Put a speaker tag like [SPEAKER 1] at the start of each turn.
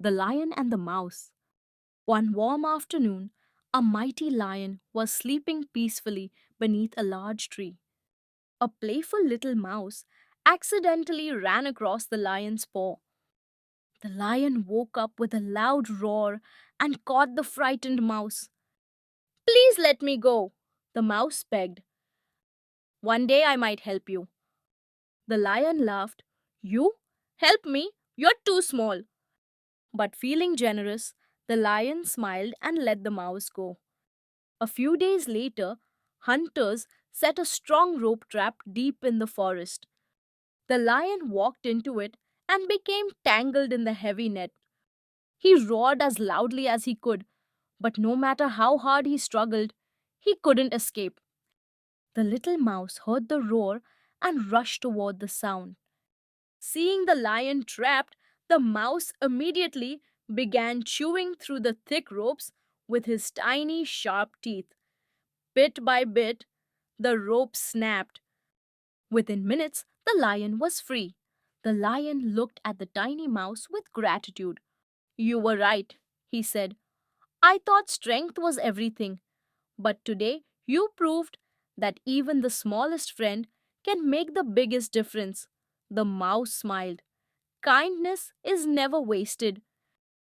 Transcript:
[SPEAKER 1] The Lion and the Mouse. One warm afternoon, a mighty lion was sleeping peacefully beneath a large tree. A playful little mouse accidentally ran across the lion's paw. The lion woke up with a loud roar and caught the frightened mouse. Please let me go, the mouse begged. One day I might help you. The lion laughed. You? Help me? You're too small. But feeling generous, the lion smiled and let the mouse go. A few days later, hunters set a strong rope trap deep in the forest. The lion walked into it and became tangled in the heavy net. He roared as loudly as he could, but no matter how hard he struggled, he couldn't escape. The little mouse heard the roar and rushed toward the sound. Seeing the lion trapped, the mouse immediately began chewing through the thick ropes with his tiny, sharp teeth. Bit by bit, the rope snapped. Within minutes, the lion was free. The lion looked at the tiny mouse with gratitude. You were right, he said. I thought strength was everything, but today you proved that even the smallest friend can make the biggest difference. The mouse smiled. Kindness is never wasted.